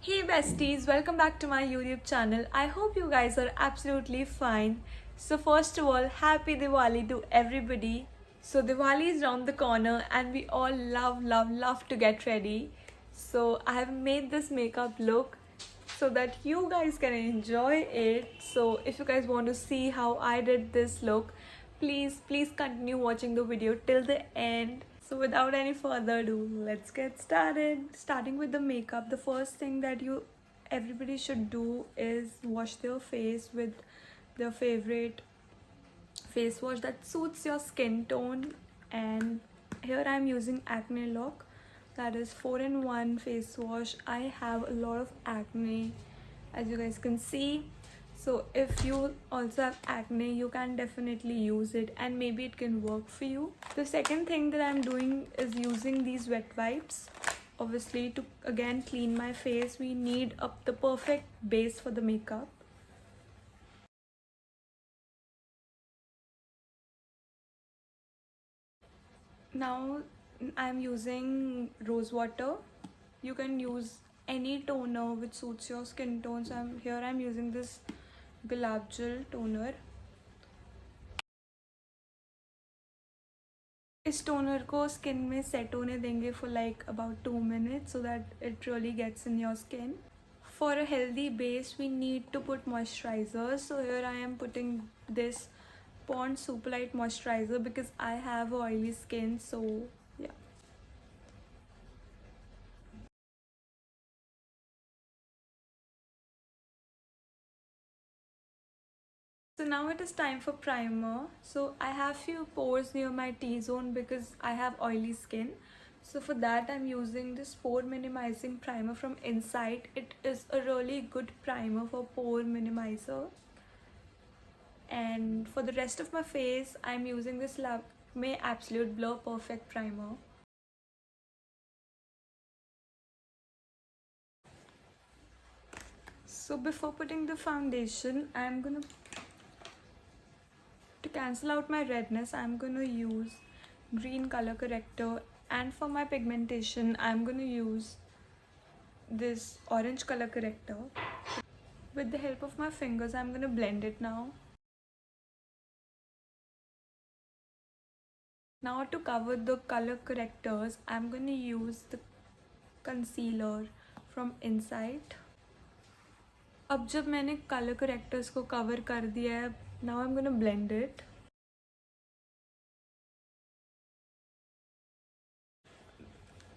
Hey besties, welcome back to my YouTube channel. I hope you guys are absolutely fine. So first of all, happy Diwali to everybody. So Diwali is around the corner and we all love to get ready. So I have made this makeup look so that you guys can enjoy it. So if you guys want to see how I did this look, please continue watching the video till the end. So without any further ado, let's get started. Starting with the makeup, the first thing that you everybody should do is wash their face with their favorite face wash that suits your skin tone. And here I'm using Acne Lock, that is 4-in-1 face wash. I have a lot of acne, as you guys can see, so if you also have acne, you can definitely use it and maybe it can work for you. The second thing that I'm doing is using these wet wipes, obviously, to again clean my face. We need the perfect base for the makeup. Now I'm using rose water. You can use any toner which suits your skin tone. So I'm using this Gulab Jal toner. इस toner को skin में set होने देंगे for like about 2 minutes so that it really gets in your skin. For a healthy base, we need to put moisturizer. So here I am putting this Pond's Super Light Moisturizer because I have oily skin. So yeah. So now it is time for primer. So I have few pores near my T-zone because I have oily skin. So for that I'm using this pore minimizing primer from Insight. It is a really good primer for pore minimizer. And for the rest of my face, I'm using this Lakme Absolute Blur Perfect Primer. So before putting the foundation, to cancel out my redness, I'm gonna use green color corrector, and for my pigmentation, I'm gonna use this orange color corrector. With the help of my fingers, I'm gonna blend it now. Now to cover the color correctors, I'm gonna use the concealer from Insight. अब जब मैंने colour characters को cover कर दिया है, now I am gonna blend it.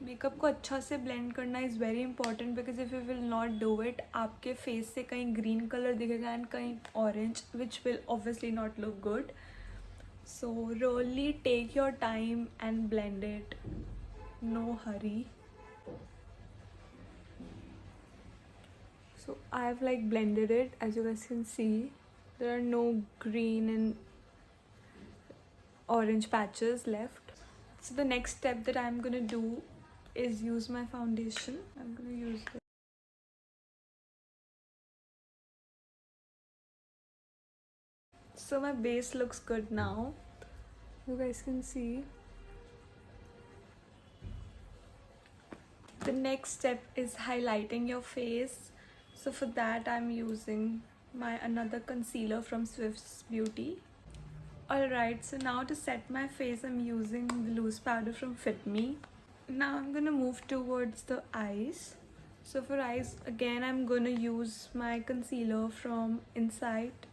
Makeup को अच्छा से ब्लेंड करना is very important because if you will not do it, आपके फेस से कहीं ग्रीन कलर दिखेगा एंड कहीं orange, which will obviously not look good. So really take your time and blend it, no hurry. So I have like blended it. As you guys can see, there are no green and orange patches left. So the next step that I'm gonna do is use my foundation. I'm gonna use this. So my base looks good now. You guys can see. The next step is highlighting your face. So for that I'm using my another concealer from Swift's Beauty. Alright, so now to set my face, I'm using the loose powder from Fit Me. Now I'm gonna move towards the eyes. So for eyes, again I'm gonna use my concealer from Insight.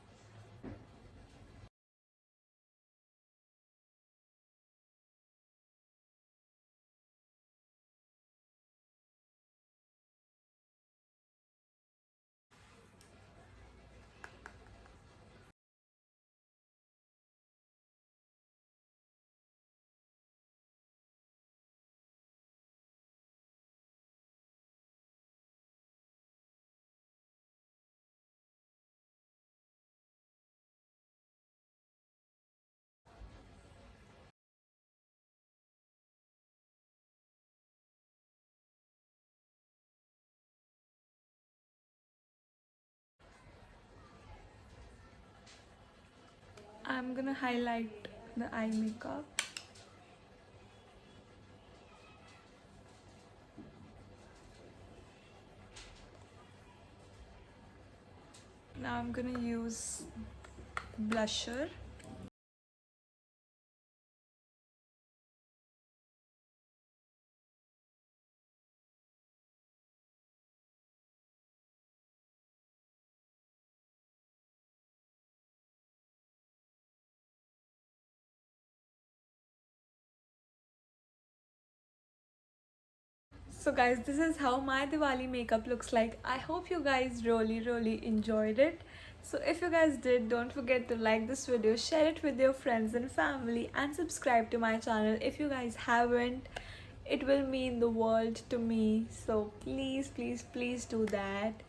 I'm gonna highlight the eye makeup. Now I'm gonna use blusher. So guys, this is how my Diwali makeup looks like. I hope you guys really enjoyed it. So if you guys did, don't forget to like this video, share it with your friends and family, and subscribe to my channel if you guys haven't. It will mean the world to me. So please do that.